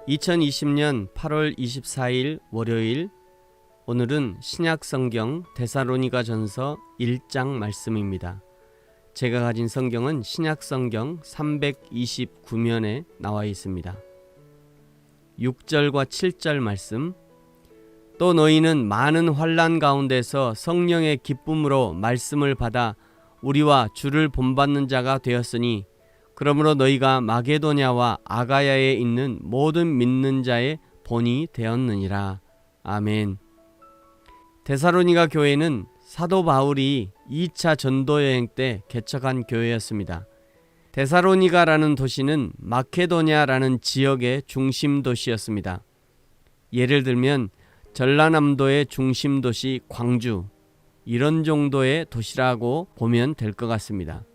2020년 8월 24일 월요일, 오늘은 신약성경 데살로니가 전서 1장 말씀입니다. 제가 가진 성경은 신약성경 329면에 나와 있습니다. 6절과 7절 말씀. 또 너희는 많은 환난 가운데서 성령의 기쁨으로 말씀을 받아 우리와 주를 본받는 자가 되었으니, 그러므로 너희가 마게도냐와 아가야에 있는 모든 믿는 자의 본이 되었느니라. 아멘. 데살로니가 교회는 사도 바울이 2차 전도 여행 때 개척한 교회였습니다. 데살로니가라는 도시는 마케도냐라는 지역의 중심 도시였습니다. 예를 들면 전라남도의 중심 도시 광주, 이런 정도의 도시라고 보면 될 것 같습니다.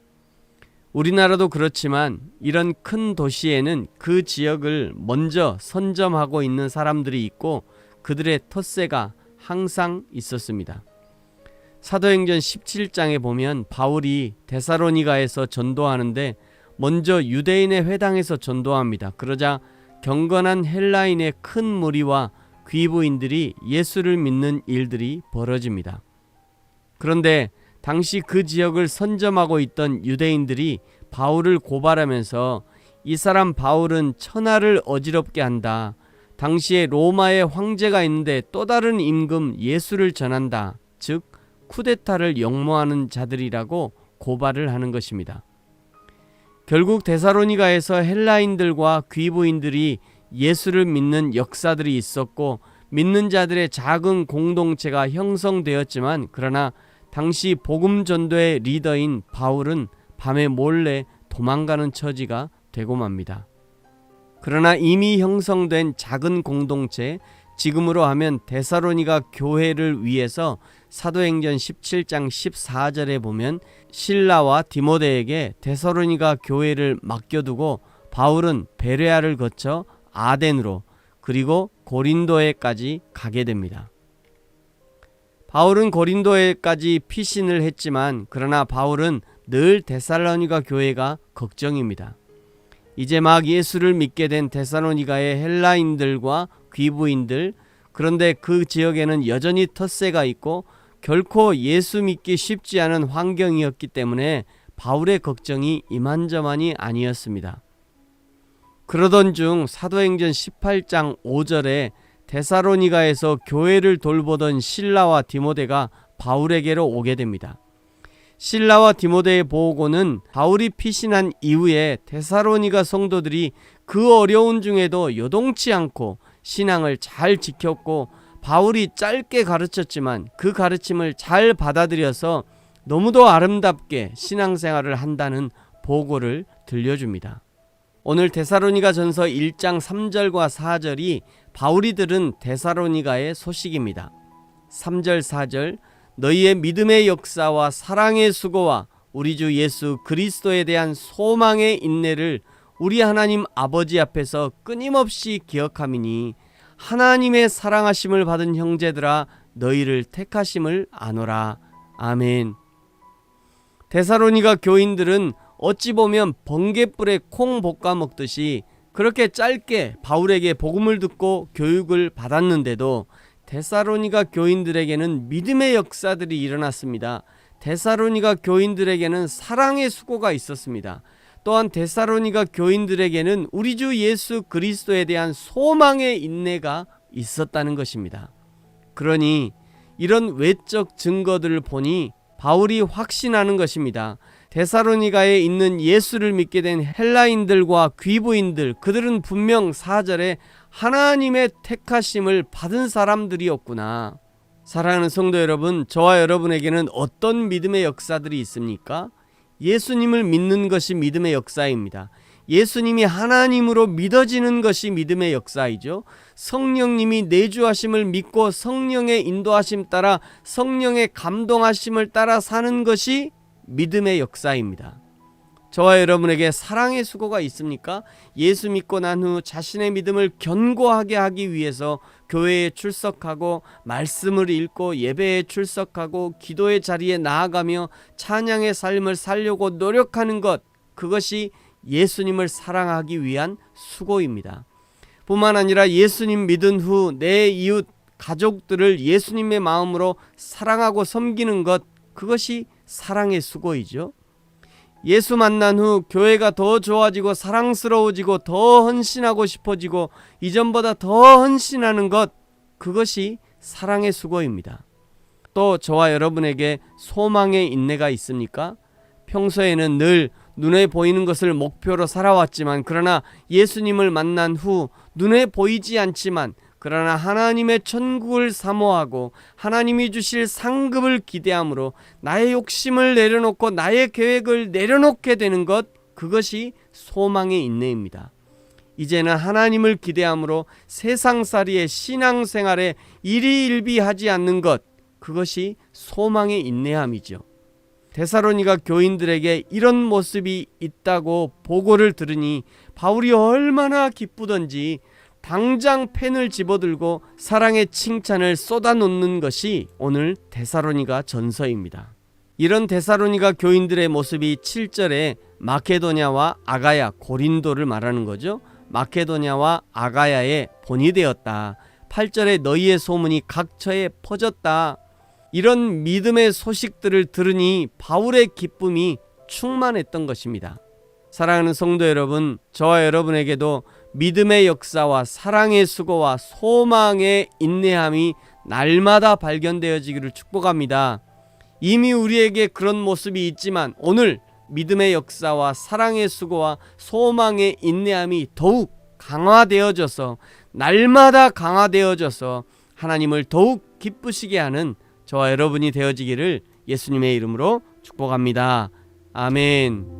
우리나라도 그렇지만 이런 큰 도시에는 그 지역을 먼저 선점하고 있는 사람들이 있고 그들의 텃세가 항상 있었습니다. 사도행전 17장에 보면 바울이 데살로니가에서 전도하는데 먼저 유대인의 회당에서 전도합니다. 그러자 경건한 헬라인의 큰 무리와 귀부인들이 예수를 믿는 일들이 벌어집니다. 그런데 당시 그 지역을 선점하고 있던 유대인들이 바울을 고발하면서 이 사람 바울은 천하를 어지럽게 한다. 당시에 로마의 황제가 있는데 또 다른 임금 예수를 전한다. 즉 쿠데타를 역모하는 자들이라고 고발을 하는 것입니다. 결국 데살로니가에서 헬라인들과 귀부인들이 예수를 믿는 역사들이 있었고 믿는 자들의 작은 공동체가 형성되었지만, 그러나 당시 복음 전도의 리더인 바울은 밤에 몰래 도망가는 처지가 되고 맙니다. 그러나 이미 형성된 작은 공동체, 지금으로 하면 데살로니가 교회를 위해서 사도행전 17장 14절에 보면 실라와 디모데에게 데살로니가 교회를 맡겨두고 바울은 베레아를 거쳐 아덴으로 그리고 고린도에까지 가게 됩니다. 바울은 고린도에까지 피신을 했지만, 그러나 바울은 늘 데살로니가 교회가 걱정입니다. 이제 막 예수를 믿게 된 데살로니가의 헬라인들과 귀부인들, 그런데 그 지역에는 여전히 텃세가 있고 결코 예수 믿기 쉽지 않은 환경이었기 때문에 바울의 걱정이 이만저만이 아니었습니다. 그러던 중 사도행전 18장 5절에 데살로니가에서 교회를 돌보던 실라와 디모데가 바울에게로 오게 됩니다. 실라와 디모데의 보고는 바울이 피신한 이후에 데살로니가 성도들이 그 어려운 중에도 요동치 않고 신앙을 잘 지켰고, 바울이 짧게 가르쳤지만 그 가르침을 잘 받아들여서 너무도 아름답게 신앙생활을 한다는 보고를 들려줍니다. 오늘 데살로니가 전서 1장 3절과 4절이 바울이 들은 데살로니가의 소식입니다. 3절 4절. 너희의 믿음의 역사와 사랑의 수고와 우리 주 예수 그리스도에 대한 소망의 인내를 우리 하나님 아버지 앞에서 끊임없이 기억함이니, 하나님의 사랑하심을 받은 형제들아 너희를 택하심을 아노라. 아멘. 데살로니가 교인들은 어찌 보면 번갯불에 콩 볶아 먹듯이 그렇게 짧게 바울에게 복음을 듣고 교육을 받았는데도 데살로니가 교인들에게는 믿음의 역사들이 일어났습니다. 데살로니가 교인들에게는 사랑의 수고가 있었습니다. 또한 데살로니가 교인들에게는 우리 주 예수 그리스도에 대한 소망의 인내가 있었다는 것입니다. 그러니 이런 외적 증거들을 보니 바울이 확신하는 것입니다. 데살로니가에 있는 예수를 믿게 된 헬라인들과 귀부인들, 그들은 분명 4절에 하나님의 택하심을 받은 사람들이었구나. 사랑하는 성도 여러분, 저와 여러분에게는 어떤 믿음의 역사들이 있습니까? 예수님을 믿는 것이 믿음의 역사입니다. 예수님이 하나님으로 믿어지는 것이 믿음의 역사이죠. 성령님이 내주하심을 믿고 성령의 인도하심 따라 성령의 감동하심을 따라 사는 것이 믿음의 역사입니다. 저와 여러분에게 사랑의 수고가 있습니까? 예수 믿고 난 후 자신의 믿음을 견고하게 하기 위해서 교회에 출석하고 말씀을 읽고 예배에 출석하고 기도의 자리에 나아가며 찬양의 삶을 살려고 노력하는 것, 그것이 예수님을 사랑하기 위한 수고입니다. 뿐만 아니라 예수님 믿은 후 내 이웃 가족들을 예수님의 마음으로 사랑하고 섬기는 것, 그것이 사랑의 수고이죠. 예수 만난 후 교회가 더 좋아지고 사랑스러워지고 더 헌신하고 싶어지고 이전보다 더 헌신하는 것, 그것이 사랑의 수고입니다. 또 저와 여러분에게 소망의 인내가 있습니까? 평소에는 늘 눈에 보이는 것을 목표로 살아왔지만, 그러나 예수님을 만난 후 눈에 보이지 않지만 그러나 하나님의 천국을 사모하고 하나님이 주실 상급을 기대함으로 나의 욕심을 내려놓고 나의 계획을 내려놓게 되는 것, 그것이 소망의 인내입니다. 이제는 하나님을 기대함으로 세상살이의 신앙생활에 일희일비하지 않는 것, 그것이 소망의 인내함이죠. 데살로니가 교인들에게 이런 모습이 있다고 보고를 들으니 바울이 얼마나 기쁘던지 당장 펜을 집어들고 사랑의 칭찬을 쏟아놓는 것이 오늘 데살로니가 전서입니다. 이런 데살로니가 교인들의 모습이 7절에 마케도냐와 아가야, 고린도를 말하는 거죠. 마케도냐와 아가야의 본이 되었다. 8절에 너희의 소문이 각처에 퍼졌다. 이런 믿음의 소식들을 들으니 바울의 기쁨이 충만했던 것입니다. 사랑하는 성도 여러분, 저와 여러분에게도 믿음의 역사와 사랑의 수고와 소망의 인내함이 날마다 발견되어지기를 축복합니다. 이미 우리에게 그런 모습이 있지만 오늘 믿음의 역사와 사랑의 수고와 소망의 인내함이 더욱 강화되어져서, 날마다 강화되어져서 하나님을 더욱 기쁘시게 하는 저와 여러분이 되어지기를 예수님의 이름으로 축복합니다. 아멘.